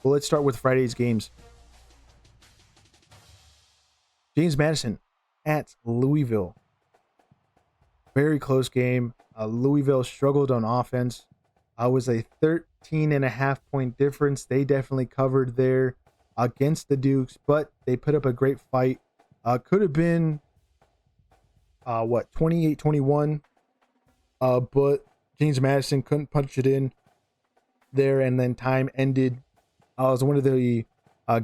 Well, let's start with Friday's games. James Madison at Louisville. Very close game. Louisville struggled on offense. Was a 13.5 point difference. They definitely covered there against the Dukes, but they put up a great fight. Could have been 28-21, but James Madison couldn't punch it in there, and then time ended. It was one of the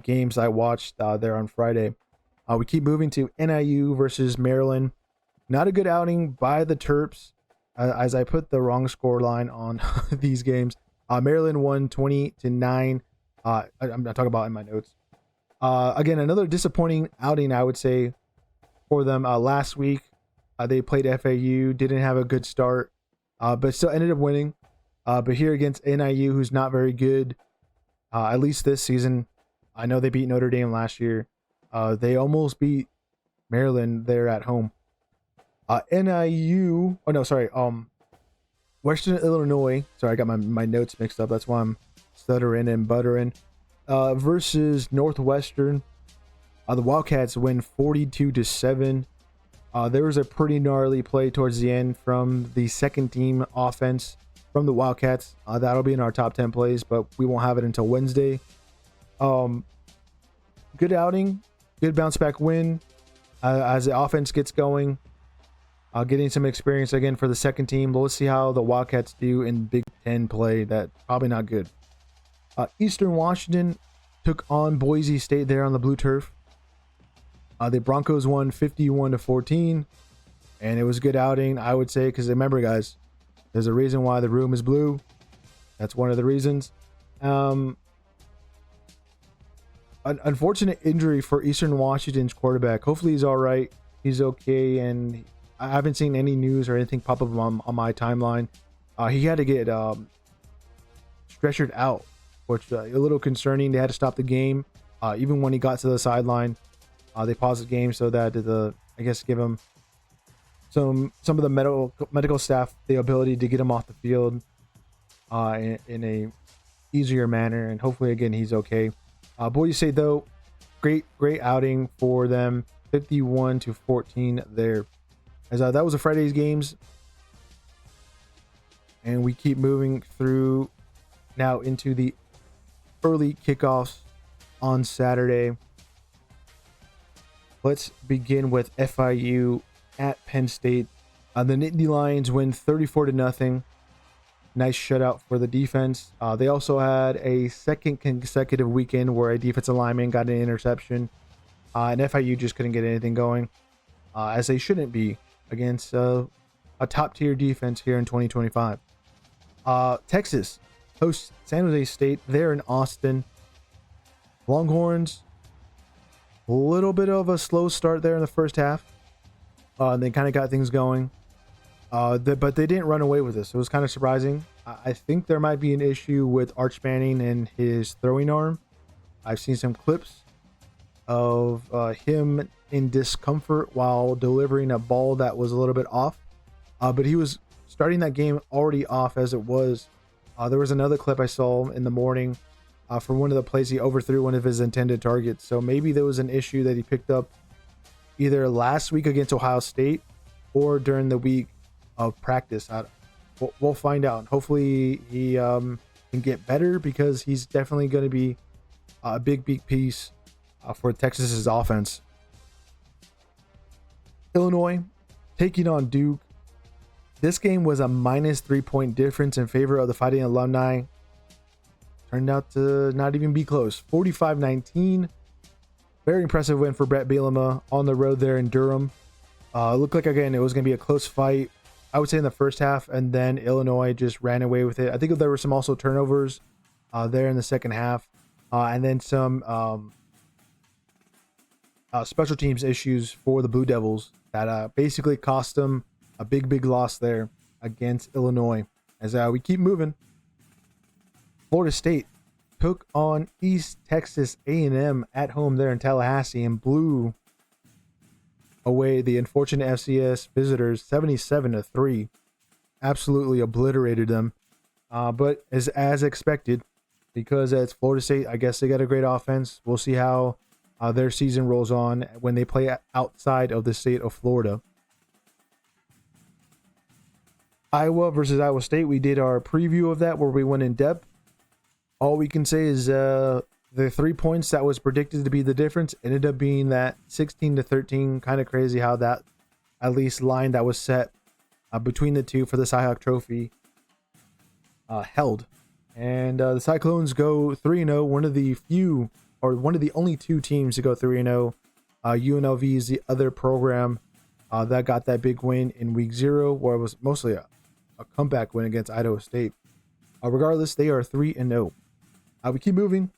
games I watched there on Friday. We keep moving to NIU versus Maryland. Not a good outing by the Terps, as I put the wrong score line on these games. Maryland won 20-9. I'm not talking about in my notes. Again, another disappointing outing, I would say, for them. Last week, they played FAU, didn't have a good start, but still ended up winning. But here against NIU, who's not very good, at least this season. I know they beat Notre Dame last year. They almost beat Maryland there at home. NIU, Western Illinois. Sorry, I got my notes mixed up. That's why I'm stuttering and buttering. Versus Northwestern. The Wildcats win 42-7. There was a pretty gnarly play towards the end from the second team offense from the Wildcats. That'll be in our top 10 plays, but we won't have it until Wednesday. Good outing, good bounce back win as the offense gets going. Getting some experience again for the second team. Let's see how the Wildcats do in Big Ten play. That probably not good. Eastern Washington took on Boise State there on the blue turf. The Broncos won 51-14, and it was a good outing, I would say, because remember, guys, there's a reason why the room is blue. That's one of the reasons. An unfortunate injury for Eastern Washington's quarterback. Hopefully he's all right. He's okay, and I haven't seen any news or anything pop up on my timeline. He had to get stretchered out, which a little concerning. They had to stop the game. Even when he got to the sideline, they paused the game so that give him some of the medical staff the ability to get him off the field in a easier manner, and hopefully again he's okay. Boise State though, great outing for them, 51-14 there. As that was a Friday's games, and we keep moving through now into the early kickoffs on Saturday. Let's begin with FIU at Penn State. The Nittany Lions win 34-0. Nice shutout for the defense. They also had a second consecutive weekend where a defensive lineman got an interception, and FIU just couldn't get anything going, as they shouldn't be against a top-tier defense here in 2025. Texas hosts San Jose State there in Austin. Longhorns, a little bit of a slow start there in the first half. They kind of got things going, but they didn't run away with this. It was kind of surprising. I think there might be an issue with Arch Manning and his throwing arm. I've seen some clips of him in discomfort while delivering a ball that was a little bit off, but he was starting that game already off as it was. There was another clip I saw in the morning for one of the plays he overthrew one of his intended targets, so maybe there was an issue that he picked up either last week against Ohio State or during the week of practice. We'll find out. Hopefully he can get better, because he's definitely going to be a big piece for Texas's offense. Illinois taking on Duke. This game was a -3 point difference in favor of the Fighting Illini. Turned out to not even be close. 45-19. Very impressive win for Brett Bielema on the road there in Durham. It looked like, again, it was going to be a close fight, I would say, in the first half, and then Illinois just ran away with it. I think there were some also turnovers there in the second half, and then some special teams issues for the Blue Devils that basically cost them a big loss there against Illinois. As we keep moving, Florida State took on East Texas A&M at home there in Tallahassee and blew away the unfortunate FCS visitors 77-3. Absolutely obliterated them. But as expected, because it's Florida State. I guess they got a great offense. We'll see how their season rolls on when they play outside of the state of Florida. Iowa versus Iowa State. We did our preview of that where we went in depth. All we can say is the 3 points that was predicted to be the difference ended up being that 16-13. Kind of crazy how that at least line that was set between the two for the Cy-Hawk Trophy held. And the Cyclones go 3-0. One of the only two teams to go 3-0. UNLV is the other program that got that big win in week 0, where it was mostly a comeback win against Idaho State. Regardless, they are 3-0. We keep moving.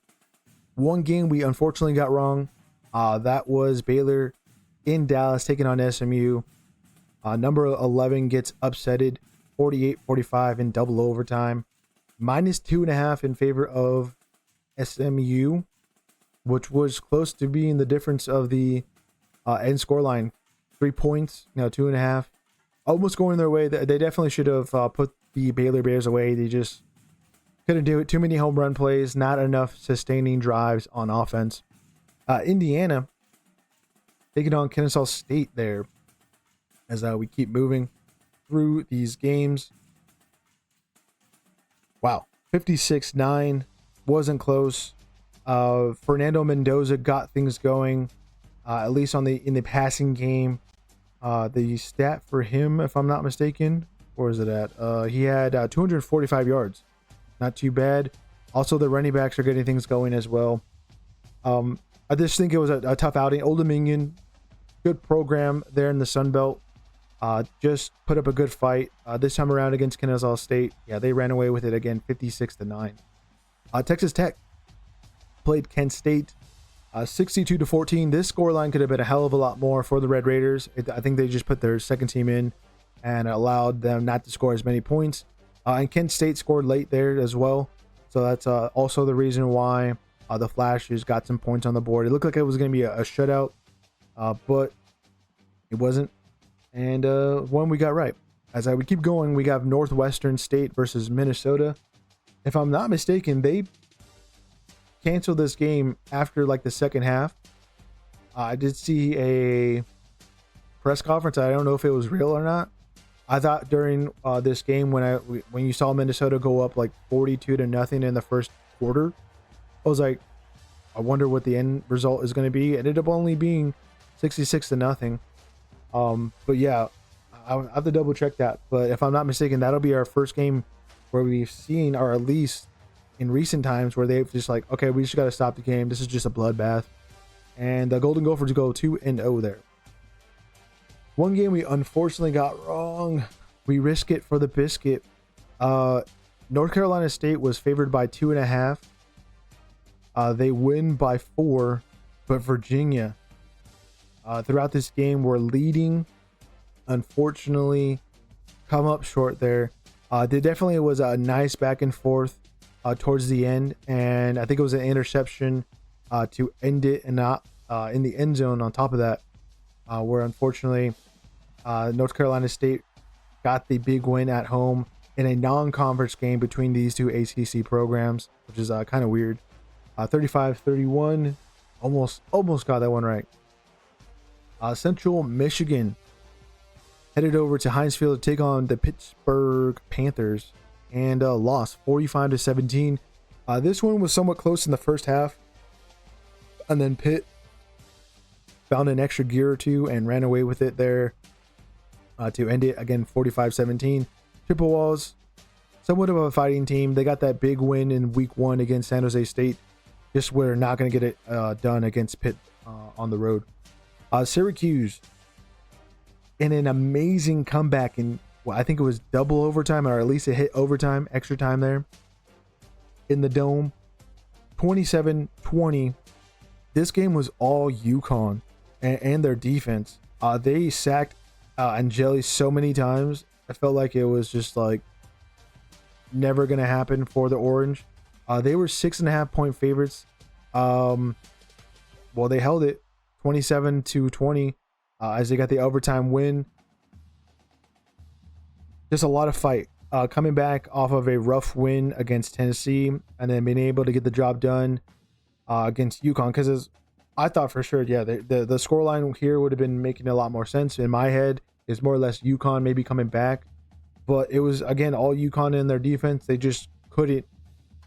One game we unfortunately got wrong. That was Baylor in Dallas taking on SMU. Number 11 gets upsetted 48-45 in double overtime. -2.5 in favor of SMU, which was close to being the difference of the end score line. 3 points, 2.5. Almost going their way. They definitely should have put the Baylor Bears away. They just couldn't do it. Too many home run plays, not enough sustaining drives on offense. Indiana taking on Kennesaw State there as we keep moving through these games. Wow, 56-9 wasn't close. Fernando Mendoza got things going, at least in the passing game. The stat for him, if I'm not mistaken, where is it at? He had 245 yards. Not too bad. Also, the running backs are getting things going as well. I just think it was a tough outing. Old Dominion, good program there in the Sun Belt. Just put up a good fight. This time around against Kennesaw State, yeah, they ran away with it again, 56-9. Texas Tech played Kent State, 62-14. This scoreline could have been a hell of a lot more for the Red Raiders. I think they just put their second team in and allowed them not to score as many points. And Kent State scored late there as well. So that's also the reason why the Flashes got some points on the board. It looked like it was going to be a shutout, but it wasn't. And one we got right. As we keep going, we got Northwestern State versus Minnesota. If I'm not mistaken, they canceled this game after like the second half. I did see a press conference. I don't know if it was real or not. I thought during this game when you saw Minnesota go up like 42-0 in the first quarter, I was like, I wonder what the end result is going to be. It ended up only being 66-0. But yeah, I'll have to double check that. But if I'm not mistaken, that'll be our first game where we've seen, or at least in recent times, where they've just like, okay, we just got to stop the game. This is just a bloodbath. And the Golden Gophers go 2-0 there. One game we unfortunately got wrong. We risk it for the biscuit. North Carolina State was favored by 2.5. They win by 4, but Virginia throughout this game were leading. Unfortunately, come up short there. There definitely was a nice back and forth towards the end, and I think it was an interception to end it, and not in the end zone on top of that, where unfortunately North Carolina State got the big win at home in a non-conference game between these two ACC programs, which is kind of weird. 35-31, almost got that one right. Central Michigan headed over to Heinz Field to take on the Pittsburgh Panthers and lost 45-17. This one was somewhat close in the first half, and then Pitt found an extra gear or two and ran away with it there to end it again 45-17. Chippewas, somewhat of a fighting team. They got that big win in week 1 against San Jose State. Just we're not going to get it done against Pitt on the road. Syracuse, in an amazing comeback in, well, I think it was double overtime, or at least it hit overtime, extra time there in the Dome. 27-20. This game was all UConn and their defense. They sacked Angeli so many times. I felt like it was just like never going to happen for the Orange. They were 6.5 point favorites. Well, they held it 27-20 as they got the overtime win. Just a lot of fight coming back off of a rough win against Tennessee and then being able to get the job done against UConn, because I thought for sure, yeah, the scoreline here would have been making a lot more sense in my head. Is more or less UConn maybe coming back, but it was again all UConn in their defense. They just couldn't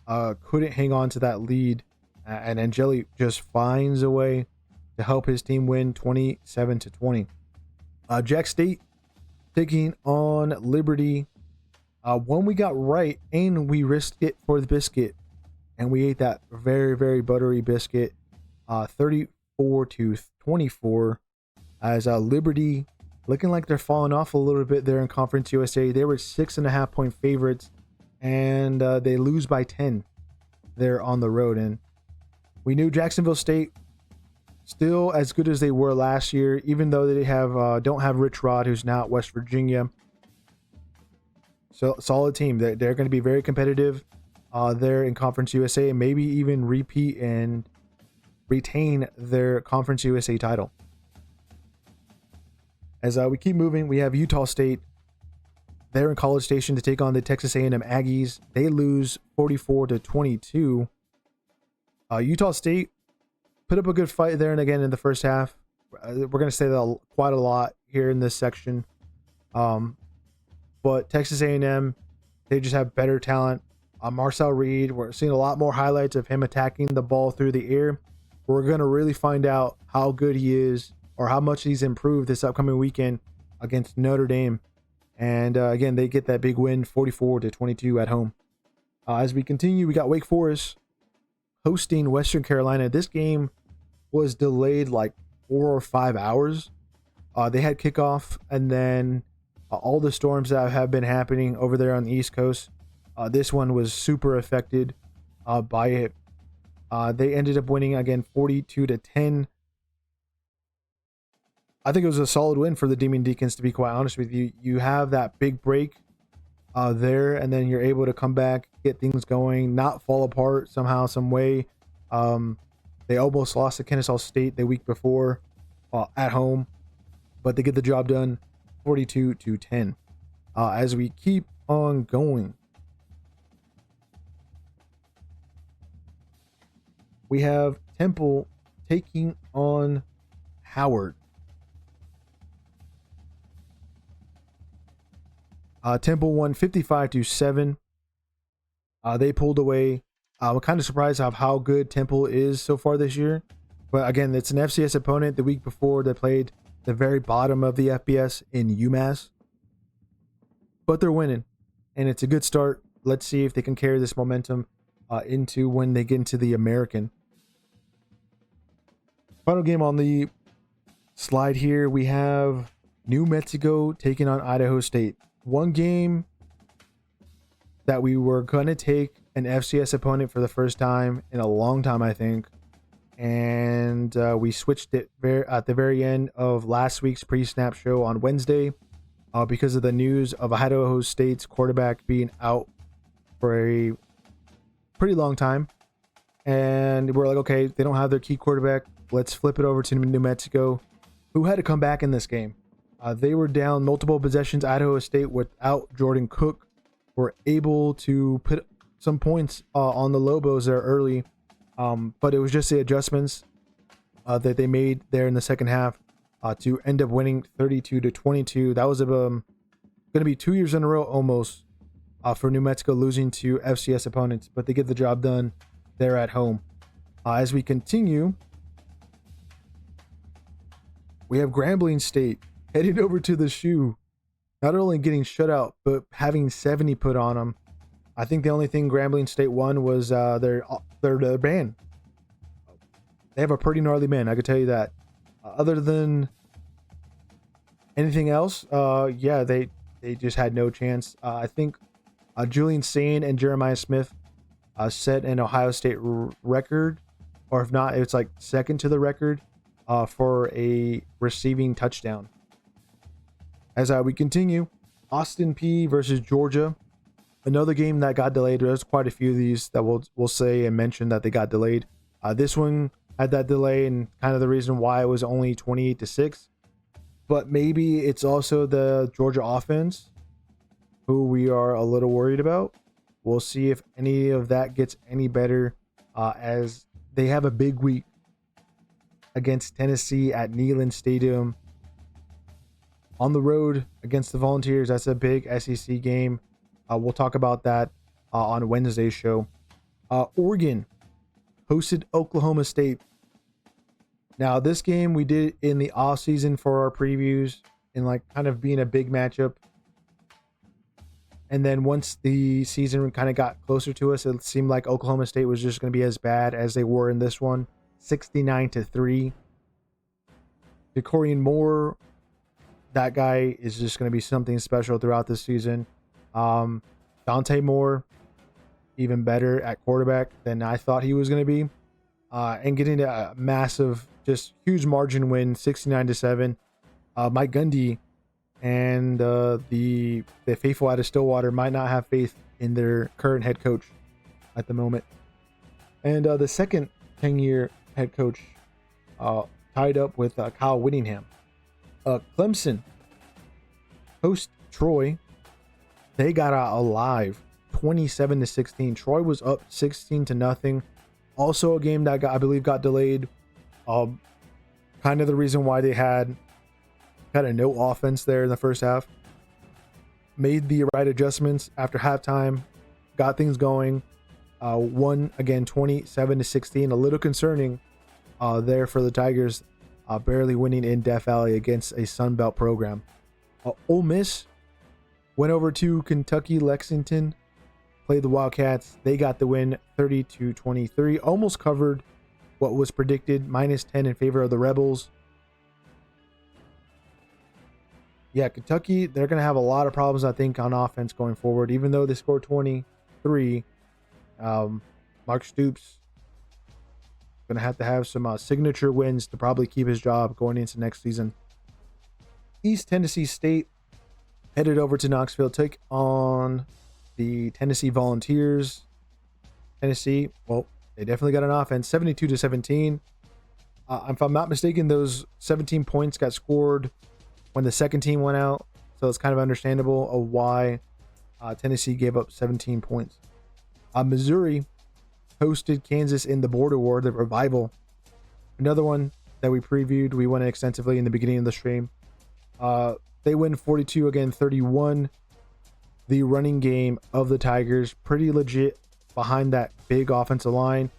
hang on to that lead, and Angeli just finds a way to help his team win 27-20. Jack State taking on Liberty. One we got right, and we risked it for the biscuit, and we ate that very, very buttery biscuit. 34-24, as Liberty looking like they're falling off a little bit there in Conference USA. They were 6.5 point favorites, and they lose by 10 there on the road. And we knew Jacksonville State still as good as they were last year, even though they have don't have Rich Rod, who's now at West Virginia. So solid team. They're going to be very competitive there in Conference USA, and maybe even repeat and retain their Conference USA title. As we keep moving, we have Utah State. They're in College Station to take on the Texas A&M Aggies. They lose 44-22. Utah State put up a good fight there and again in the first half. We're going to say that quite a lot here in this section. But Texas A&M, they just have better talent. Marcel Reed, we're seeing a lot more highlights of him attacking the ball through the air. We're going to really find out how good he is or how much he's improved this upcoming weekend against Notre Dame. And again, they get that big win, 44-22 at home. As we continue, we got Wake Forest hosting Western Carolina. This game was delayed like 4 or 5 hours. They had kickoff, and then all the storms that have been happening over there on the East Coast, this one was super affected by it. They ended up winning again 42-10. I think it was a solid win for the Demon Deacons, to be quite honest with you. You have that big break there, and then you're able to come back, get things going, not fall apart somehow, some way. They almost lost to Kennesaw State the week before at home, but they get the job done 42-10. As we keep on going, we have Temple taking on Howard. Temple won 55-7. They pulled away. I'm kind of surprised of how good Temple is so far this year. But again, it's an FCS opponent. The week before, they played the very bottom of the FBS in UMass. But they're winning, and it's a good start. Let's see if they can carry this momentum into when they get into the American. Final game on the slide here, we have New Mexico taking on Idaho State. One game that we were going to take an FCS opponent for the first time in a long time, I think. And we switched it at the very end of last week's pre-snap show on Wednesday because of the news of Idaho State's quarterback being out for a pretty long time. And we're like, okay, they don't have their key quarterback. Let's flip it over to New Mexico, who had to come back in this game. They were down multiple possessions. Idaho State, without Jordan Cook, were able to put some points on the Lobos there early. But it was just the adjustments that they made there in the second half to end up winning 32-22. That was going to be 2 years in a row almost for New Mexico losing to FCS opponents, but they get the job done there at home. As we continue, we have Grambling State heading over to the shoe, not only getting shut out, but having 70 put on them. I think the only thing Grambling State won was their band. They have a pretty gnarly band, I could tell you that. Other than anything else, yeah, they just had no chance. I think Julian Sane and Jeremiah Smith set an Ohio State record, or if not, it's like second to the record for a receiving touchdown. As we continue, Austin Peay versus Georgia. Another game that got delayed. There's quite a few of these that we'll say and mention that they got delayed. This one had that delay, and kind of the reason why it was only 28-6. But maybe it's also the Georgia offense, who we are a little worried about. We'll see if any of that gets any better as they have a big week against Tennessee at Neyland Stadium. On the road against the Volunteers, that's a big SEC game. We'll talk about that on Wednesday's show. Oregon hosted Oklahoma State. Now, this game we did in the off season for our previews and like kind of being a big matchup. And then once the season kind of got closer to us, it seemed like Oklahoma State was just going to be as bad as they were in this one. 69-3. Decorian Moore, that guy is just going to be something special throughout this season. Dante Moore, even better at quarterback than I thought he was going to be. And getting a massive, just huge margin win, 69-7. Mike Gundy and the faithful out of Stillwater might not have faith in their current head coach at the moment. And the second 10-year head coach tied up with Kyle Whittingham. Clemson host Troy. They got out alive, 27-16. Troy was up 16-0. Also a game that I believe got delayed. Kind of the reason why they had kind of no offense there in the first half. Made the right adjustments after halftime, got things going. Won again 27-16. A little concerning there for the Tigers, barely winning in Death Valley against a Sun Belt program. Ole Miss went over to Kentucky Lexington, played the Wildcats. They got the win 30-23. Almost covered what was predicted, -10 in favor of the Rebels. Yeah, Kentucky, they're going to have a lot of problems, I think, on offense going forward. Even though they scored 23, Mark Stoops going to have some signature wins to probably keep his job going into next season. East Tennessee State headed over to Knoxville, took on the Tennessee Volunteers. Tennessee, well, they definitely got an offense, 72-17. If I'm not mistaken, those 17 points got scored when the second team went out, so it's kind of understandable of why Tennessee gave up 17 points. Missouri hosted Kansas in the Border War, the Revival. Another one that we previewed. We went extensively in the beginning of the stream. They win 42-31. The running game of the Tigers, pretty legit behind that big offensive line.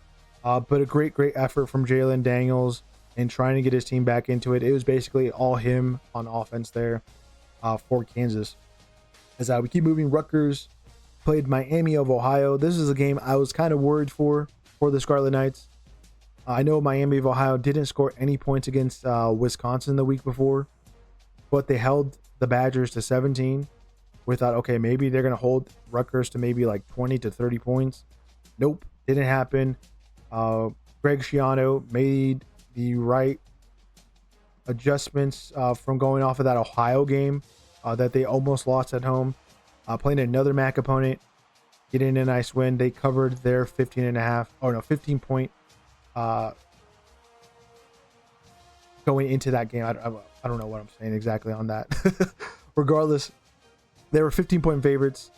But a great effort from Jalen Daniels and trying to get his team back into it. It was basically all him on offense there for Kansas. As we keep moving, Rutgers played Miami of Ohio. This is a game I was kind of worried for the Scarlet Knights. I know Miami of Ohio didn't score any points against Wisconsin the week before, but they held the Badgers to 17. We thought, okay, maybe they're going to hold Rutgers to maybe like 20 to 30 points. Nope, didn't happen. Greg Schiano made the right adjustments from going off of that Ohio game that they almost lost at home. Playing another MAC opponent, getting a nice win. They covered their 15 point going into that game. I don't know what I'm saying exactly on that. Regardless, they were 15-point favorites.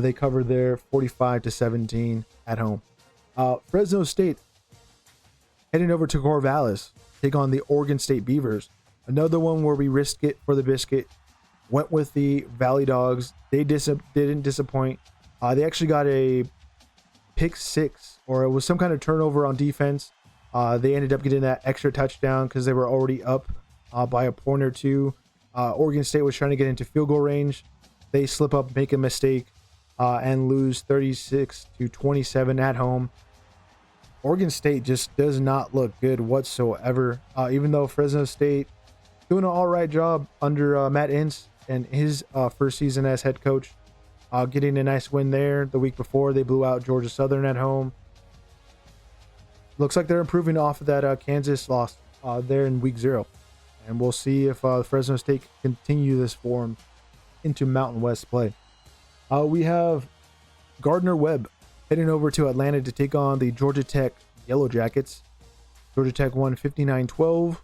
They covered their 45-17 at home. Fresno State heading over to Corvallis, take on the Oregon State Beavers. Another one where we risked it for the biscuit. Went with the Valley Dogs. They didn't disappoint. They actually got a pick six, or it was some kind of turnover on defense. They ended up getting that extra touchdown because they were already up by a point or two. Oregon State was trying to get into field goal range. They slip up, make a mistake, and lose 36-27 at home. Oregon State just does not look good whatsoever. Even though Fresno State doing an all right job under Matt Ince and his first season as head coach, getting a nice win there. The week before, they blew out Georgia Southern at home. Looks like they're improving off of that Kansas loss there in week 0. And we'll see if Fresno State can continue this form into Mountain West play. We have Gardner Webb heading over to Atlanta to take on the Georgia Tech Yellow Jackets. Georgia Tech won 59-12.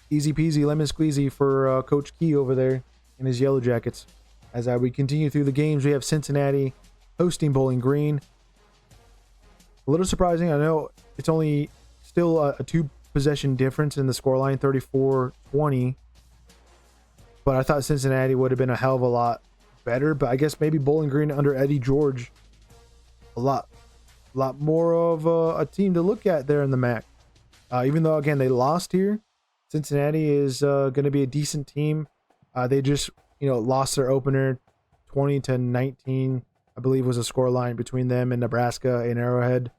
Easy peasy lemon squeezy for Coach Key over there in his Yellow Jackets. As we continue through the games, we have Cincinnati hosting Bowling Green. A little surprising. I know it's only still a 2-possession difference in the scoreline, 34-20. But I thought Cincinnati would have been a hell of a lot better. But I guess maybe Bowling Green under Eddie George, a lot more of a team to look at there in the MAC. Even though, again, they lost here, Cincinnati is going to be a decent team. They just, lost their opener 20-19, I believe was a scoreline between them and Nebraska in Arrowhead.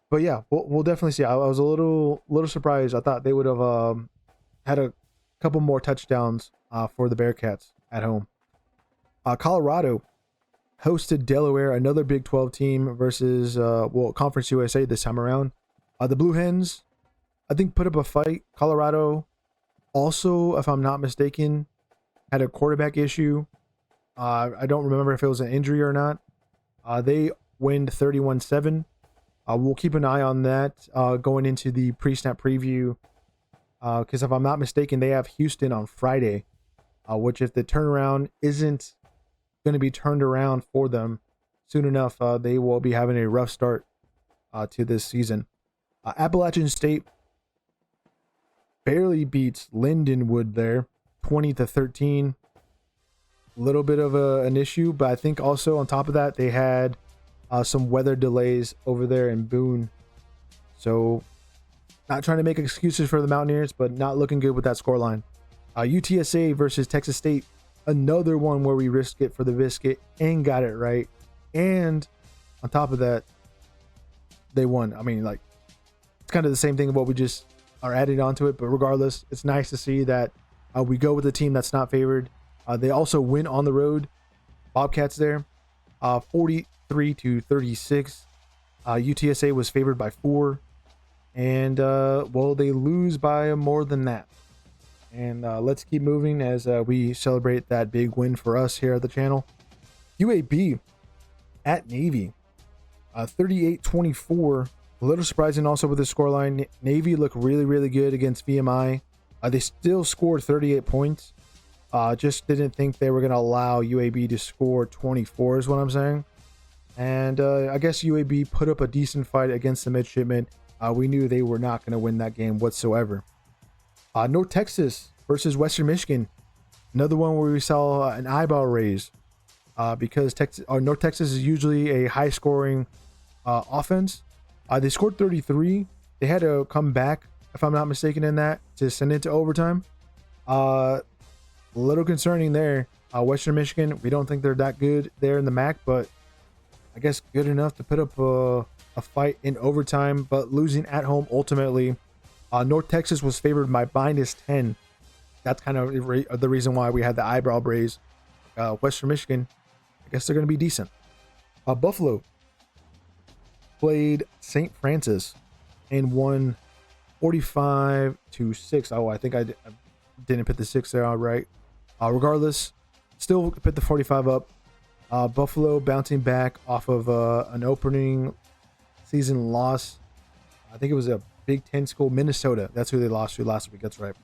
But yeah, we'll definitely see. I was a little surprised. I thought they would have had a couple more touchdowns for the Bearcats at home. Colorado hosted Delaware, another Big 12 team versus Conference USA this time around. The Blue Hens, I think, put up a fight. Colorado also, if I'm not mistaken, had a quarterback issue. I don't remember if it was an injury or not. They win 31-7. We'll keep an eye on that going into the pre-snap preview. Because if I'm not mistaken, they have Houston on Friday, which if the turnaround isn't going to be turned around for them soon enough, they will be having a rough start to this season. Appalachian State barely beats Lindenwood there, 20-13. A little bit of an issue, but I think also on top of that, they had some weather delays over there in Boone. So not trying to make excuses for the Mountaineers, but not looking good with that scoreline. UTSA versus Texas State, another one where we risked it for the biscuit and got it right. And on top of that, they won. I mean, it's kind of the same thing of what we just are adding onto it. But regardless, it's nice to see that we go with a team that's not favored. They also win on the road. Bobcats there, 43-36. UTSA was favored by 4. And, they lose by more than that. And let's keep moving as we celebrate that big win for us here at the channel. UAB at Navy, 38-24. A little surprising also with the scoreline. Navy looked really, really good against VMI. They still scored 38 points. Just didn't think they were going to allow UAB to score 24 is what I'm saying. And I guess UAB put up a decent fight against the midshipmen. We knew they were not going to win that game whatsoever. North Texas versus Western Michigan. Another one where we saw an eyebrow raise because North Texas is usually a high-scoring offense. They scored 33. They had to come back, if I'm not mistaken, in that to send it to overtime. A little concerning there. Western Michigan, we don't think they're that good there in the MAC, but I guess good enough to put up a fight in overtime, but losing at home ultimately. North Texas was favored by -10. That's kind of the reason why we had the eyebrow raise. Western Michigan, I guess they're going to be decent. Buffalo played St. Francis and won 45-6. Oh, I think I didn't put the 6 there all right. Regardless, still put the 45 up. Buffalo bouncing back off of an opening season loss. I think it was a Big Ten school, Minnesota. That's who they lost to last week. That's right.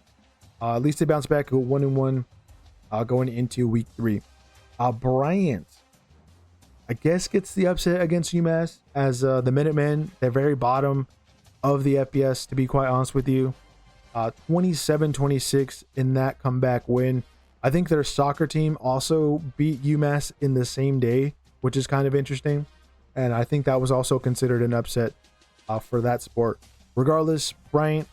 At least they bounced back, go 1-1 going into week 3. Bryant, I guess, gets the upset against UMass as the Minutemen, they're very bottom of the FBS, to be quite honest with you. 27-26 in that comeback win. I think their soccer team also beat UMass in the same day, which is kind of interesting. And I think that was also considered an upset for that sport. Regardless, Bryant,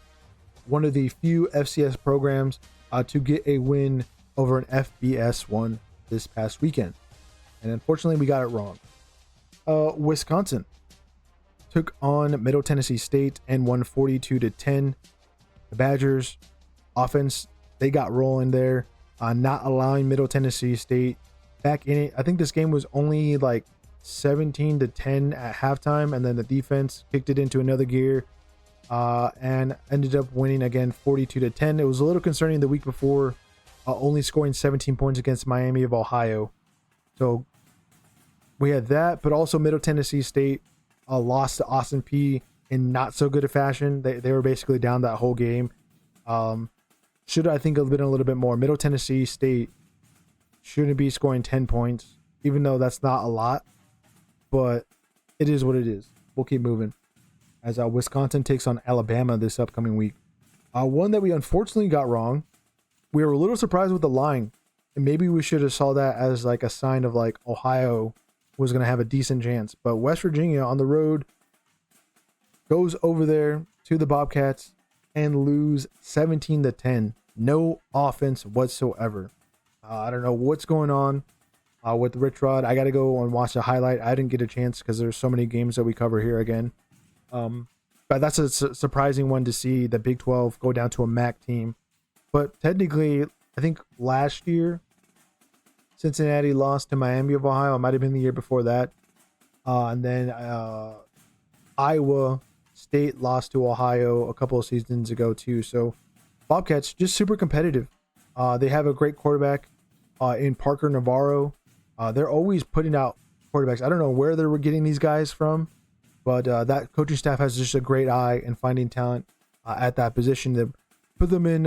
one of the few FCS programs to get a win over an FBS one this past weekend. And unfortunately, we got it wrong. Wisconsin took on Middle Tennessee State and won 42-10. The Badgers offense, they got rolling there, not allowing Middle Tennessee State back in it. I think this game was only 17-10 at halftime, and then the defense kicked it into another gear and ended up winning again 42-10. It was a little concerning the week before, only scoring 17 points against Miami of Ohio. So we had that, but also Middle Tennessee State lost to Austin Peay in not so good a fashion. They were basically down that whole game. Should, I think, have been a little bit more. Middle Tennessee State shouldn't be scoring 10 points, even though that's not a lot, but it is what it is. We'll keep moving as Wisconsin takes on Alabama this upcoming week. One that we unfortunately got wrong. We were a little surprised with the line, and maybe we should have saw that as like a sign of like Ohio was going to have a decent chance. But West Virginia on the road goes over there to the Bobcats and lose 17-10. No offense whatsoever. I don't know what's going on with Rich Rod. I got to go and watch the highlight. I didn't get a chance because there's so many games that we cover here again. But that's a surprising one to see the Big 12 go down to a MAC team. But technically, I think last year, Cincinnati lost to Miami of Ohio. It might have been the year before that. And then Iowa State lost to Ohio a couple of seasons ago too. So Bobcats just super competitive. They have a great quarterback in Parker Navarro. They're always putting out quarterbacks. I don't know where they were getting these guys from, but that coaching staff has just a great eye in finding talent at that position to put them in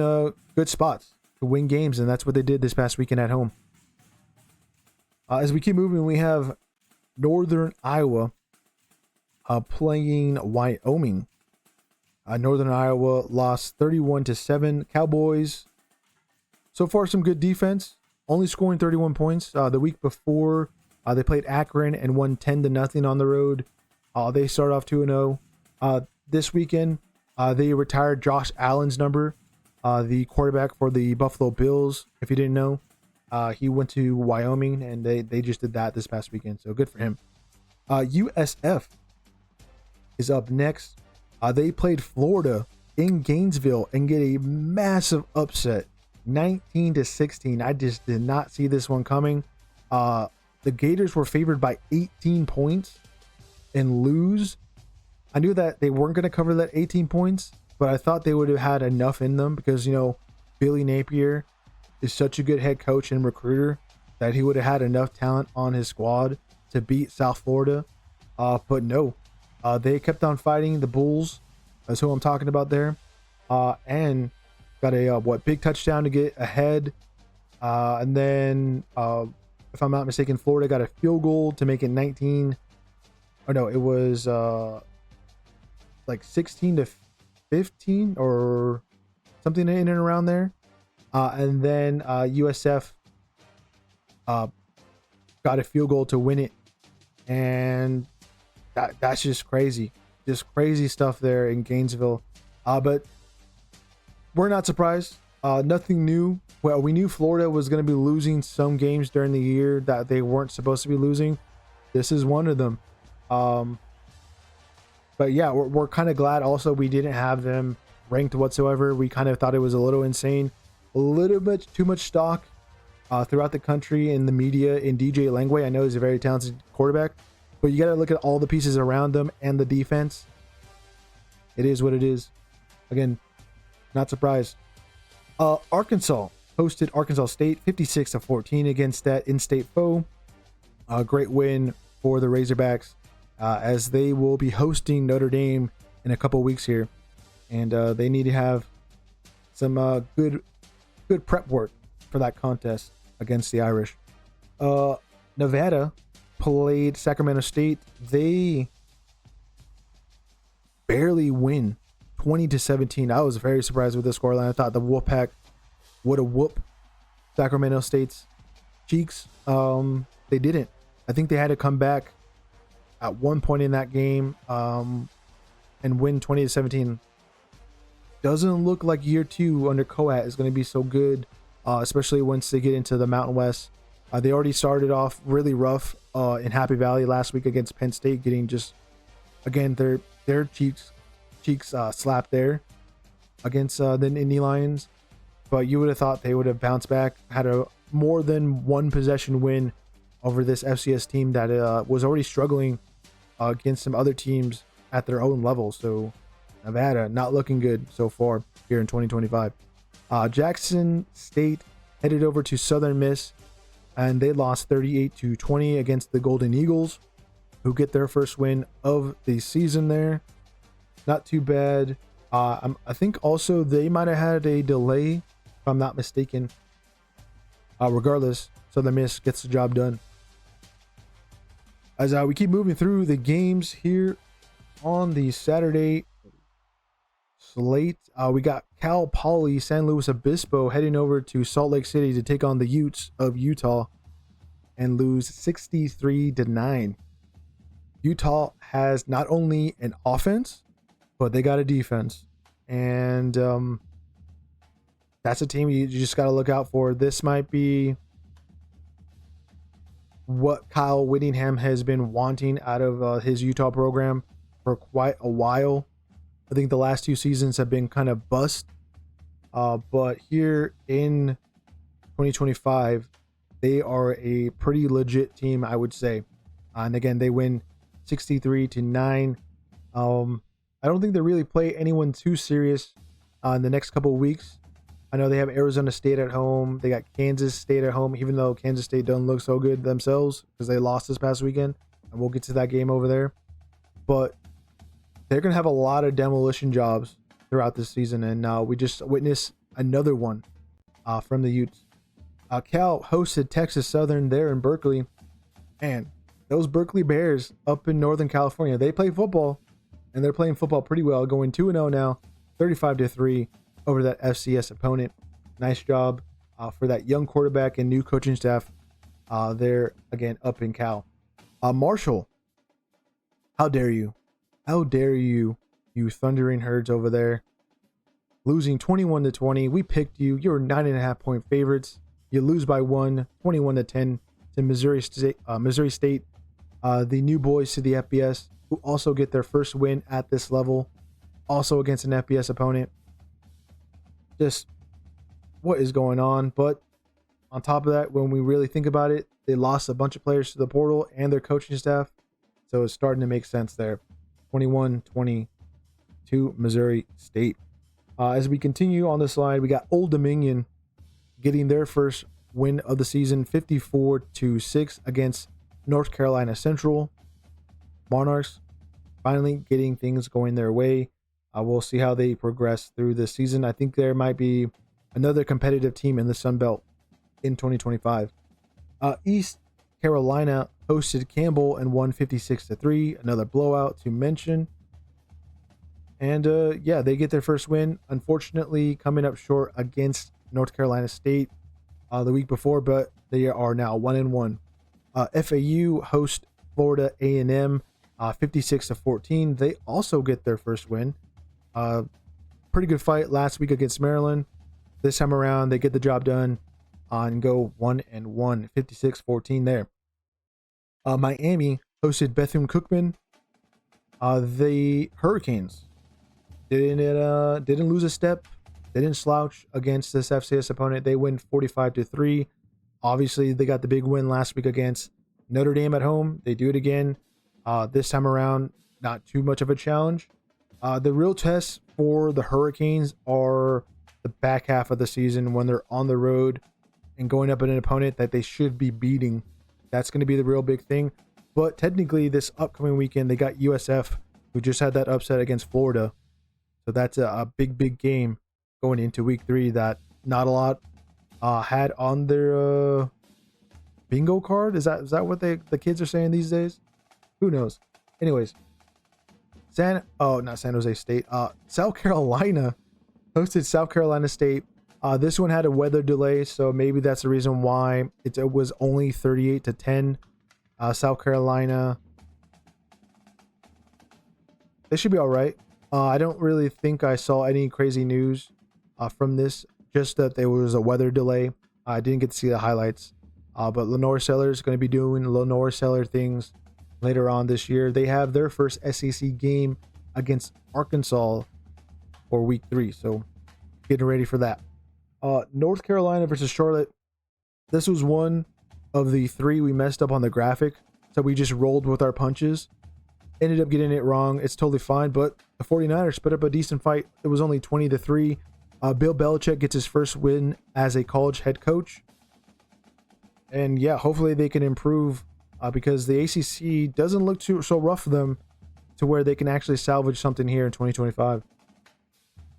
good spots to win games, and that's what they did this past weekend at home. As we keep moving, we have Northern Iowa playing Wyoming. Northern Iowa lost 31-7. Cowboys, so far some good defense, only scoring 31 points. The week before, they played Akron and won 10-0 on the road. They start off 2-0. This weekend, they retired Josh Allen's number, the quarterback for the Buffalo Bills. If you didn't know, he went to Wyoming, and they just did that this past weekend, so good for him. USF is up next. They played Florida in Gainesville and get a massive upset, 19-16. I just did not see this one coming. The Gators were favored by 18 points and lose. I knew that they weren't going to cover that 18 points, but I thought they would have had enough in them because, you know, Billy Napier is such a good head coach and recruiter that he would have had enough talent on his squad to beat South Florida. But no, they kept on fighting the Bulls. That's who I'm talking about there. And got a big touchdown to get ahead. And then, if I'm not mistaken, Florida got a field goal to make it 19. Oh no, it was like 16-15 or something in and around there. And then USF got a field goal to win it. And that's just crazy. Just crazy stuff there in Gainesville. But we're not surprised. Nothing new. Well, we knew Florida was going to be losing some games during the year that they weren't supposed to be losing. This is one of them. But yeah, we're kind of glad also we didn't have them ranked whatsoever. We kind of thought it was a little insane. A little bit too much stock throughout the country in the media in DJ Langway. I know he's a very talented quarterback, but you got to look at all the pieces around them and the defense. It is what it is. Again, not surprised. Arkansas hosted Arkansas State 56-14 against that in-state foe. A great win for the Razorbacks as they will be hosting Notre Dame in a couple weeks here, and they need to have some good prep work for that contest against the Irish. Nevada played Sacramento State. They barely win 20-17. I was very surprised with the scoreline. I thought the Wolfpack would have whooped Sacramento State's cheeks. They didn't. I think they had to come back at one point in that game and win 20-17. Doesn't look like year two under Coat is going to be so good, especially once they get into the Mountain West. They already started off really rough in Happy Valley last week against Penn State, getting just, again, their cheeks slapped there against the Indy Lions. But you would have thought they would have bounced back, had a more than one possession win over this FCS team that was already struggling against some other teams at their own level. So Nevada not looking good so far here in 2025. Jackson State headed over to Southern Miss, and they lost 38-20 against the Golden Eagles, who get their first win of the season there. Not too bad. I think also they might have had a delay, if I'm not mistaken, Regardless, Southern Miss gets the job done. As we keep moving through the games here on the Saturday slate, we got Cal Poly San Luis Obispo heading over to Salt Lake City to take on the Utes of Utah and lose 63-9. Utah has not only an offense, but they got a defense. And that's a team you just got to look out for. This might be what Kyle Whittingham has been wanting out of his Utah program for quite a while. I think the last 2 seasons have been kind of bust. But here in 2025, they are a pretty legit team, I would say. And again, they win 63-9. I don't think they really play anyone too serious in the next couple of weeks. I know they have Arizona State at home. They got Kansas State at home, even though Kansas State doesn't look so good themselves because they lost this past weekend. And we'll get to that game over there. But they're going to have a lot of demolition jobs throughout this season. And we just witnessed another one from the Utes. Cal hosted Texas Southern there in Berkeley. And those Berkeley Bears up in Northern California, they play football. And they're playing football pretty well, going 2-0 now, 35-3 over that FCS opponent. Nice job for that young quarterback and new coaching staff there, again, up in Cal. Marshall, how dare you? How dare you, you thundering herds over there. Losing 21-20. We picked you. You're 9.5-point favorites. You lose by 1, 21-10 to Missouri State. The new boys to the FBS, who also get their first win at this level, also against an FBS opponent. Just what is going on? But on top of that, when we really think about it, they lost a bunch of players to the portal and their coaching staff. So it's starting to make sense there. 21-20 to Missouri State. As we continue on the slide, we got Old Dominion getting their first win of the season, 54-6 against North Carolina Central. Monarchs finally getting things going their way. We'll see how they progress through this season. I think there might be another competitive team in the Sun Belt in 2025. East Carolina hosted Campbell and won 56-3. Another blowout to mention. And yeah, they get their first win. Unfortunately, coming up short against North Carolina State the week before, but they are now 1-1. FAU host Florida A&M 56-14. They also get their first win. Pretty good fight last week against Maryland. This time around, they get the job done and go 1-1, 56-14 there. Miami hosted Bethune-Cookman. The Hurricanes didn't lose a step. They didn't slouch against this FCS opponent. They win 45-3. Obviously, they got the big win last week against Notre Dame at home. They do it again. This time around, not too much of a challenge. The real tests for the Hurricanes are the back half of the season when they're on the road and going up at an opponent that they should be beating. That's going to be the real big thing. But technically, this upcoming weekend, they got USF, who just had that upset against Florida. So that's a big game going into week 3 that not a lot had on their bingo card. Is that what the kids are saying these days? Who knows? Anyways, not San Jose State. South Carolina hosted South Carolina State. This one had a weather delay, so maybe that's the reason why it was only 38-10. South Carolina, they should be all right. I don't really think I saw any crazy news from this, just that there was a weather delay. I didn't get to see the highlights. But Lenore Sellers is going to be doing Lenore Seller things later on this year. They have their first SEC game against Arkansas for week 3. So getting ready for that. North Carolina versus Charlotte. This was one of the 3 we messed up on the graphic. So we just rolled with our punches. Ended up getting it wrong. It's totally fine. But the 49ers put up a decent fight. It was only 20-3. Bill Belichick gets his first win as a college head coach. And yeah, hopefully they can improve because the ACC doesn't look so rough for them to where they can actually salvage something here in 2025.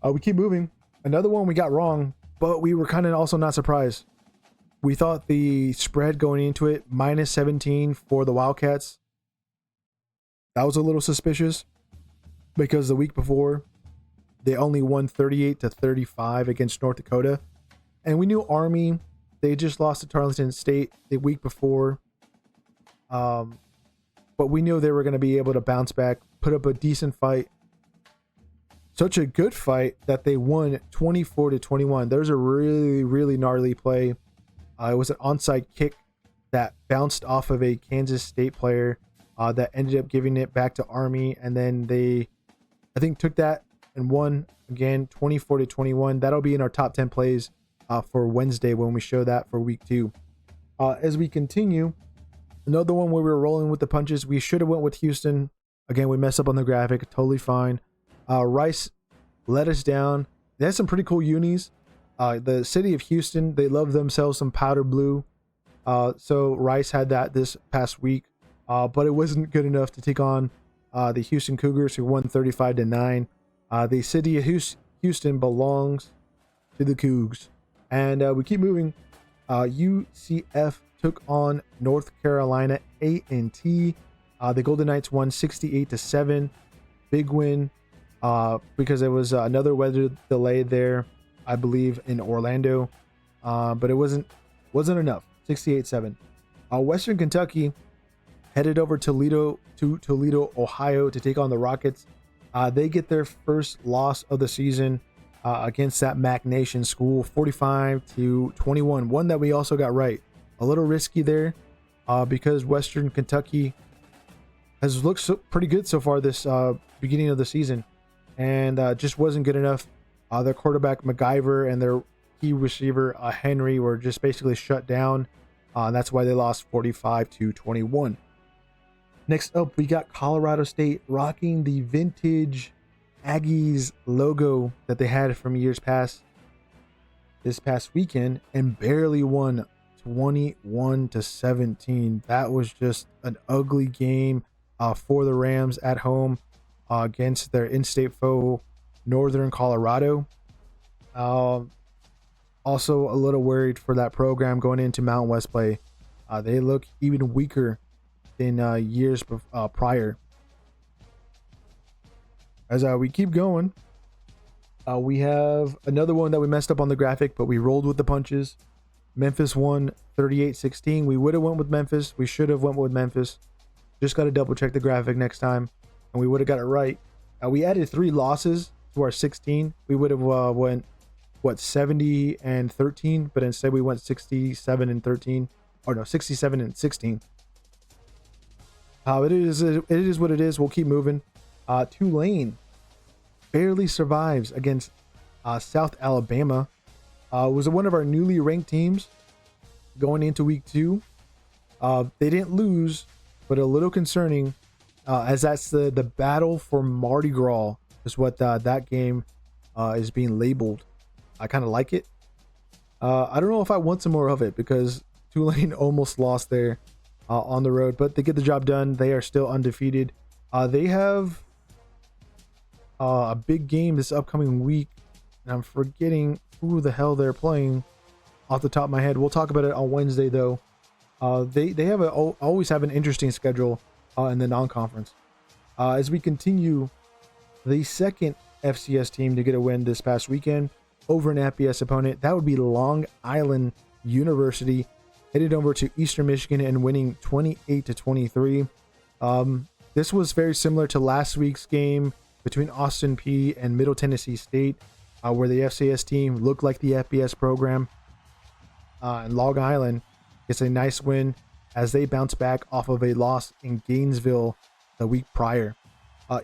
We keep moving. Another one we got wrong, but we were kind of also not surprised. We thought the spread going into it, -17 for the Wildcats. That was a little suspicious because the week before, they only won 38-35 against North Dakota. And we knew Army, they just lost to Tarleton State the week before. But we knew they were going to be able to bounce back, put up a decent fight. Such a good fight that they won 24-21. There's a really, really gnarly play. It was an onside kick that bounced off of a Kansas State player that ended up giving it back to Army. And then they, I think, took that and won again 24-21. That'll be in our top 10 plays for Wednesday when we show that for week 2. As we continue, another one where we were rolling with the punches. We should have went with Houston. Again, we messed up on the graphic. Totally fine. Rice let us down. They had some pretty cool unis. The city of Houston, they love themselves some powder blue. So Rice had that this past week. But it wasn't good enough to take on the Houston Cougars, who won 35-9. The city of Houston belongs to the Cougs. And we keep moving. UCF took on North Carolina A&T. The Golden Knights won 68-7. Big win because there was another weather delay there, I believe, in Orlando. But it wasn't enough. 68-7. Western Kentucky headed over to Toledo, Ohio to take on the Rockets. They get their first loss of the season against that Mac Nation school, 45-21. One that we also got right. A little risky there because Western Kentucky has looked pretty good so far this beginning of the season, and just wasn't good enough. Their quarterback MacGyver and their key receiver Henry were just basically shut down. That's why they lost 45-21. Next up, we got Colorado State rocking the vintage Aggies logo that they had from years past this past weekend and barely won 21-17. That was just an ugly game for the Rams at home against their in-state foe, Northern Colorado. Also a little worried for that program going into Mountain West play. They look even weaker than years prior. As we keep going, we have another one that we messed up on the graphic, but we rolled with the punches. Memphis won 38-16. We would have went with Memphis. We should have went with Memphis. Just got to double check the graphic next time, and we would have got it right. We added 3 losses to our 16. We would have went 70-13, but instead we went 67-13, or no, 67-16. It is what it is. We'll keep moving. Tulane barely survives against South Alabama. Was one of our newly ranked teams going into week 2. They didn't lose, but a little concerning, as that's the battle for Mardi Gras is what that game is being labeled. I kind of like it. I don't know if I want some more of it because Tulane almost lost there on the road, but they get the job done. They are still undefeated. They have a big game this upcoming week, and I'm forgetting who the hell they're playing off the top of my head. We'll talk about it on Wednesday though. They have always have an interesting schedule in the non-conference. As we continue, the second FCS team to get a win this past weekend over an FBS opponent, that would be Long Island University, headed over to Eastern Michigan and winning 28-23. This was very similar to last week's game between Austin Peay and Middle Tennessee State, where the FCS team looked like the FBS program. And Long Island gets a nice win as they bounce back off of a loss in Gainesville the week prior.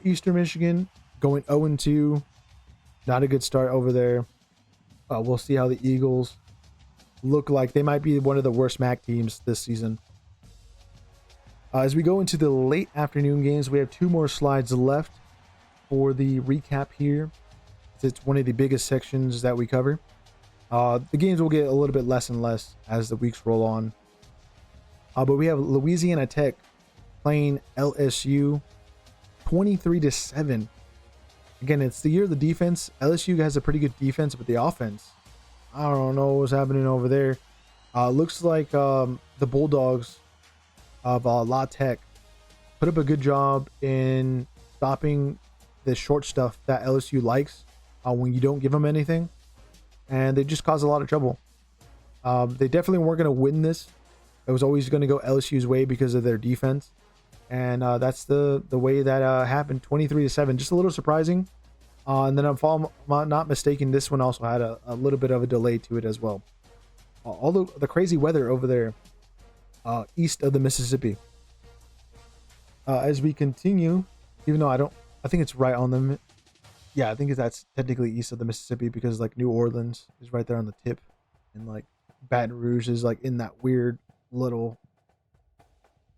Eastern Michigan going 0-2. Not a good start over there. We'll see how the Eagles look like. They might be one of the worst MAC teams this season. As we go into the late afternoon games, we have 2 more slides left for the recap here. It's one of the biggest sections that we cover. The games will get a little bit less and less as the weeks roll on. But we have Louisiana Tech playing LSU 23-7. Again, it's the year of the defense. LSU has a pretty good defense, but the offense, I don't know what's happening over there. Looks like the Bulldogs of La Tech put up a good job in stopping the short stuff that LSU likes when you don't give them anything, and they just cause a lot of trouble. They definitely weren't going to win this. It was always going to go LSU's way because of their defense, and that's the way that happened. 23-7, just a little surprising. And then if I'm not mistaken, this one also had a little bit of a delay to it as well. Although the crazy weather over there east of the Mississippi. As we continue, even though I think it's right on them. Yeah, I think that's technically east of the Mississippi because like New Orleans is right there on the tip, and like Baton Rouge is like in that weird little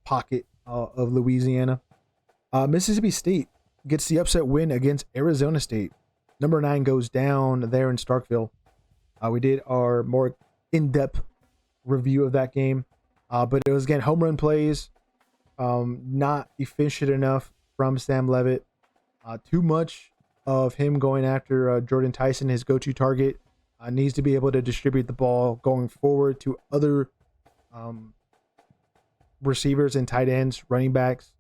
pocket of Louisiana. Mississippi State gets the upset win against Arizona State. Number 9 goes down there in Starkville. We did our more in-depth review of that game, but it was again home run plays, not efficient enough from Sam Levitt. Too much of him going after Jordan Tyson, his go-to target. Needs to be able to distribute the ball going forward to other receivers and tight ends, running backs.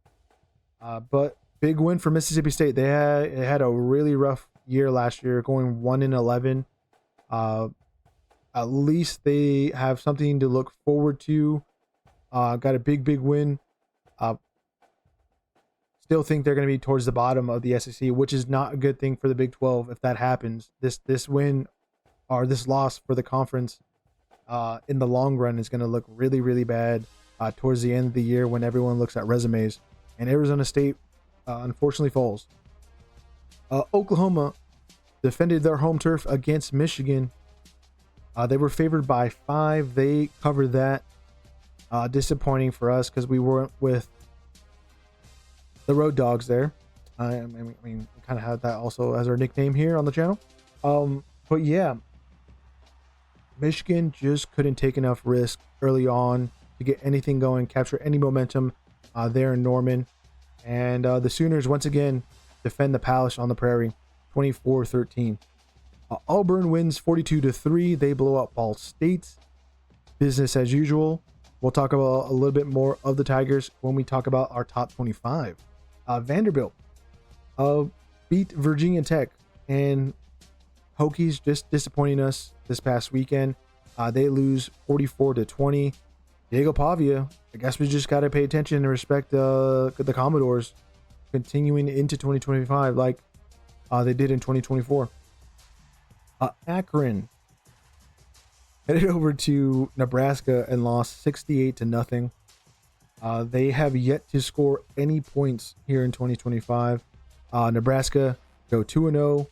But big win for Mississippi State. They had a really rough year last year, going 1-11. At least they have something to look forward to. Got a big win. Still think they're going to be towards the bottom of the SEC, which is not a good thing for the Big 12 if that happens. This win or this loss for the conference in the long run is going to look really bad towards the end of the year when everyone looks at resumes. And Arizona State unfortunately falls. Oklahoma defended their home turf against Michigan. They were favored by 5. They covered that. Disappointing for us because we weren't with the Road Dogs there. I mean, we kind of had that also as our nickname here on the channel. But yeah, Michigan just couldn't take enough risk early on to get anything going, capture any momentum there in Norman. And the Sooners once again defend the Palace on the Prairie, 24-13. Auburn wins 42-3. They blow up Ball State. Business as usual. We'll talk about a little bit more of the Tigers when we talk about our top 25. Vanderbilt beat Virginia Tech, and Hokies just disappointing us this past weekend. They lose 44-20. Diego Pavia, I guess we just got to pay attention and respect the Commodores continuing into 2025 like they did in 2024. Akron headed over to Nebraska and lost 68-0. They have yet to score any points here in 2025. Nebraska go 2-0.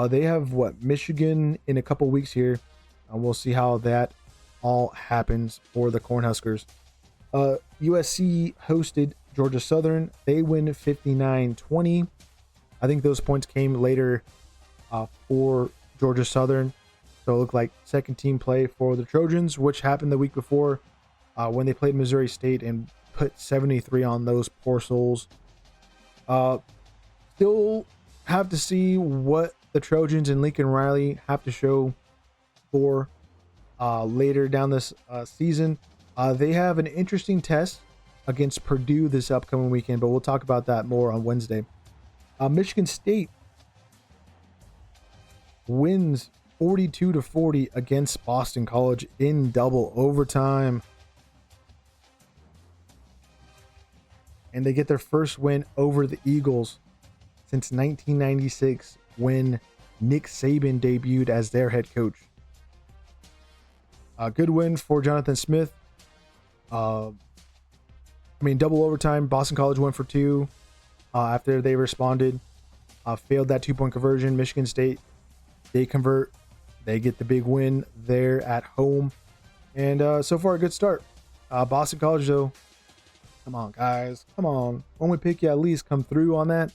They have Michigan in a couple weeks here. We'll see how that all happens for the Cornhuskers. USC hosted Georgia Southern. They win 59-20. I think those points came later for Georgia Southern. So it looked like second team play for the Trojans, which happened the week before when they played Missouri State and put 73 on those poor souls. Still have to see what the Trojans and Lincoln Riley have to show for later down this season. They have an interesting test against Purdue this upcoming weekend, but we'll talk about that more on Wednesday. Michigan State wins 42-40 against Boston College in double overtime. And they get their first win over the Eagles since 1996 when Nick Saban debuted as their head coach. A good win for Jonathan Smith. Double overtime. Boston College went for 2 after they responded. Failed that 2-point conversion. Michigan State, they convert. They get the big win there at home. And so far, a good start. Boston College, though. Come on, guys. Come on. When we pick you, at least come through on that.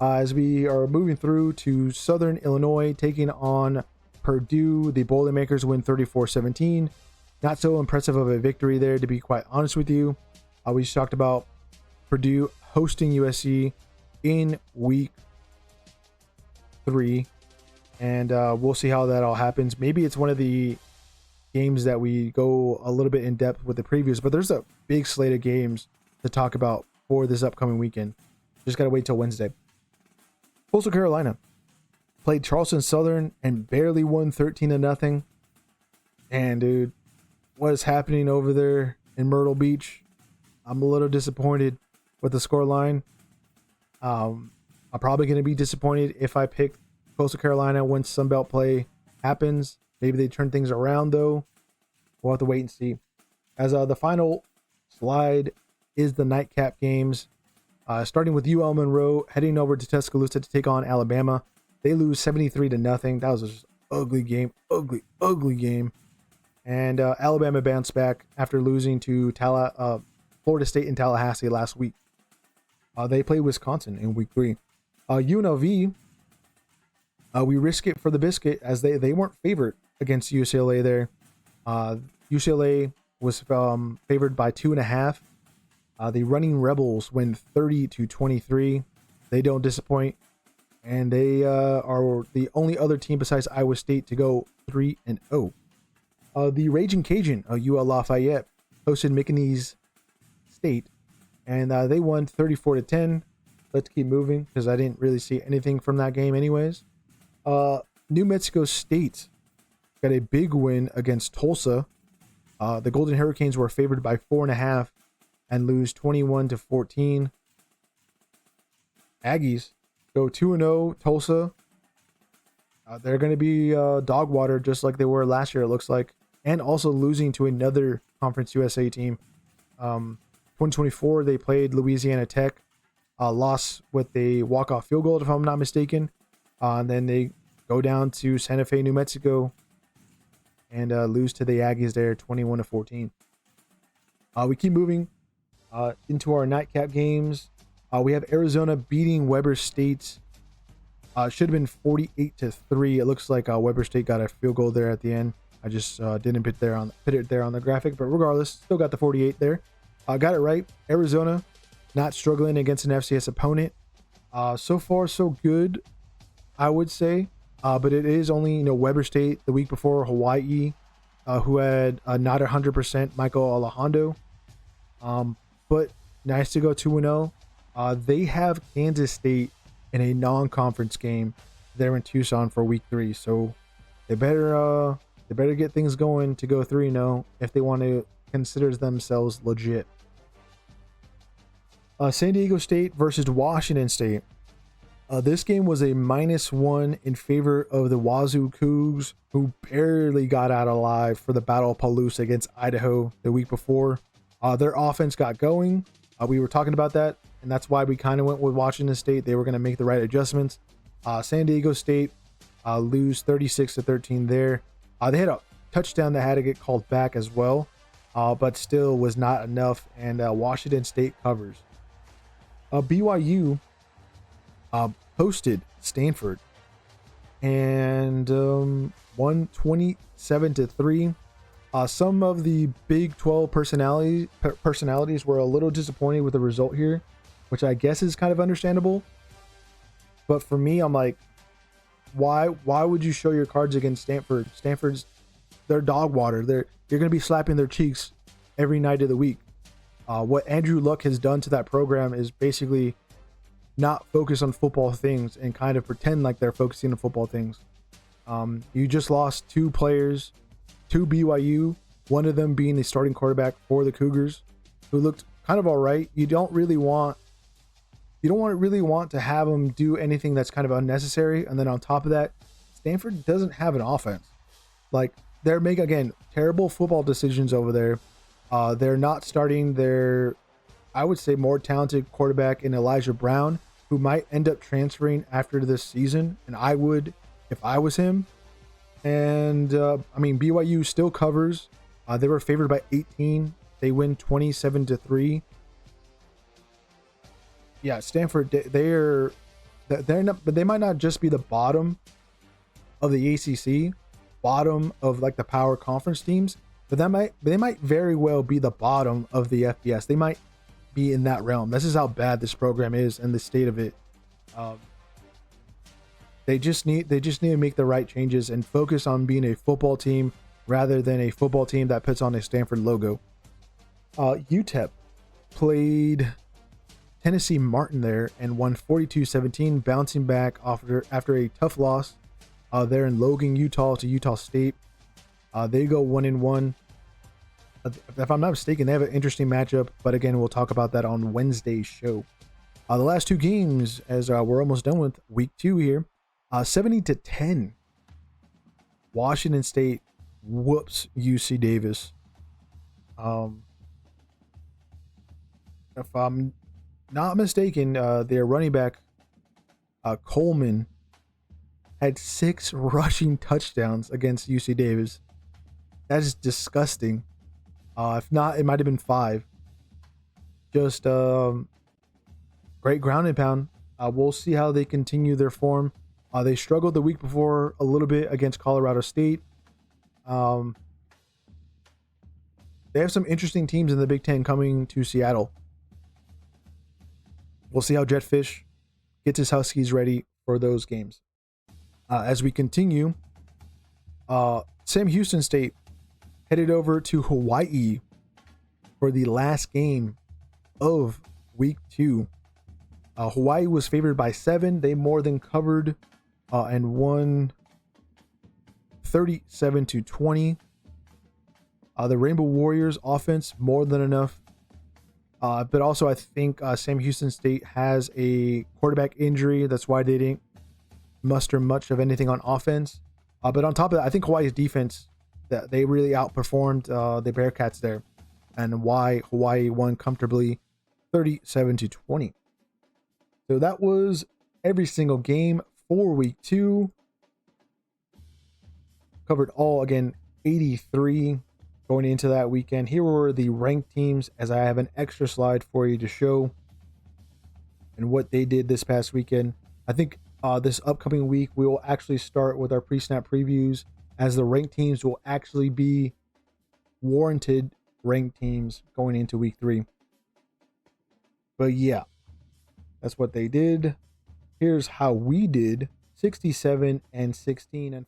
As we are moving through to Southern Illinois, taking on Purdue. The Boilermakers win 34-17. Not so impressive of a victory there, to be quite honest with you. We just talked about Purdue hosting USC in week 3. And we'll see how that all happens. Maybe it's one of the games that we go a little bit in depth with the previews, but there's a big slate of games to talk about for this upcoming weekend. Just got to wait till Wednesday. Coastal Carolina played Charleston Southern and barely won 13-0. And dude, what is happening over there in Myrtle Beach? I'm a little disappointed with the scoreline. I'm probably going to be disappointed if I pick Coastal Carolina when Sunbelt play happens. Maybe they turn things around, though. We'll have to wait and see. As the final slide is the Nightcap Games. Starting with UL Monroe, heading over to Tuscaloosa to take on Alabama. They lose 73-0. That was just ugly game. Ugly game. And Alabama bounced back after losing to Florida State in Tallahassee last week. They played Wisconsin in week 3. UNLV, we risk it for the biscuit as they weren't favored against UCLA there. UCLA was favored by 2.5. The Running Rebels win 30-23. They don't disappoint. And they are the only other team besides Iowa State to go 3-0. The Raging Cajun, UL Lafayette, hosted McNeese State, and they won 34-10. Let's keep moving because I didn't really see anything from that game anyways. New Mexico State got a big win against Tulsa. The Golden Hurricanes were favored by 4.5 and lose 21-14. Aggies go 2-0. Tulsa. They're going to be dog water just like they were last year, it looks like. And also losing to another Conference USA team. 2024, they played Louisiana Tech. Lost with a walk-off field goal, if I'm not mistaken. And then they go down to Santa Fe, New Mexico, and lose to the Aggies there, 21-14. We keep moving into our Nightcap Games. We have Arizona beating Weber State. Should have been 48-3. It looks like Weber State got a field goal there at the end. I just didn't put it there on the graphic, but regardless, still got the 48 there. Got it right. Arizona not struggling against an FCS opponent. So far, so good, I would say. But it is only Weber State the week before Hawaii, who had not 100% Michael Alejandro. But nice to go 2-0. They have Kansas State in a non-conference game there in Tucson for week 3, so they better get things going to go 3-0 if they want to consider themselves legit. San Diego State versus Washington State. This game was a -1 in favor of the Wazoo Cougs, who barely got out alive for the Battle of Palouse against Idaho the week before. Their offense got going. We were talking about that, and that's why we kind of went with Washington State. They were going to make the right adjustments. San Diego State lose 36-13 there. They had a touchdown that had to get called back as well, but still was not enough, and Washington State covers. BYU hosted Stanford and won 27-3. Some of the Big 12 personalities were a little disappointed with the result here, which I guess is kind of understandable. But for me, I'm like, why would you show your cards against Stanford? They're dog water. You're going to be slapping their cheeks every night of the week. What Andrew Luck has done to that program is basically not focus on football things and kind of pretend like they're focusing on football things. You just lost 2 players to BYU, one of them being the starting quarterback for the Cougars, who looked kind of all right. You don't really want to have them do anything that's kind of unnecessary. And then on top of that, Stanford doesn't have an offense. Like, they're making, again, terrible football decisions over there. They're not starting their, I would say, more talented quarterback in Elijah Brown, who might end up transferring after this season. And I would if I was him. And, BYU still covers. They were favored by 18. They win 27-3. Yeah, Stanford, they're not, but they might not just be the bottom of the ACC, bottom of like the power conference teams, but they might very well be the bottom of the FBS. They might be in that realm. This is how bad this program is and the state of it. They just need to make the right changes and focus on being a football team rather than a football team that puts on a Stanford logo. UTEP played Tennessee Martin there and won 42-17, bouncing back after a tough loss there in Logan, Utah to Utah State. They go 1-1. If I'm not mistaken, they have an interesting matchup, but again, we'll talk about that on Wednesday's show. The last two games, as we're almost done with week 2 here, 70-10. Washington State whoops UC Davis. If I'm not mistaken, their running back Coleman had 6 rushing touchdowns against UC Davis. That is disgusting. If not, it might have been 5. Just great ground and pound. We'll see how they continue their form. They struggled the week before a little bit against Colorado State. They have some interesting teams in the Big Ten coming to Seattle. We'll see how Jetfish gets his Huskies ready for those games. As we continue, Sam Houston State headed over to Hawaii for the last game of week 2. Hawaii was favored by 7. They more than covered and won 37-20. The Rainbow Warriors offense more than enough. But also I think Sam Houston State has a quarterback injury. That's why they didn't muster much of anything on offense. But on top of that, I think Hawaii's defense, that they really outperformed the Bearcats there, and why Hawaii won comfortably 37-20. So that was every single game for week 2. Covered all, again, 83 going into that weekend. Here were the ranked teams, as I have an extra slide for you to show and what they did this past weekend. I think this upcoming week we will actually start with our pre-snap previews, as the ranked teams will actually be warranted ranked teams going into week 3. But yeah, that's what they did. Here's how we did: 67-16 and 14.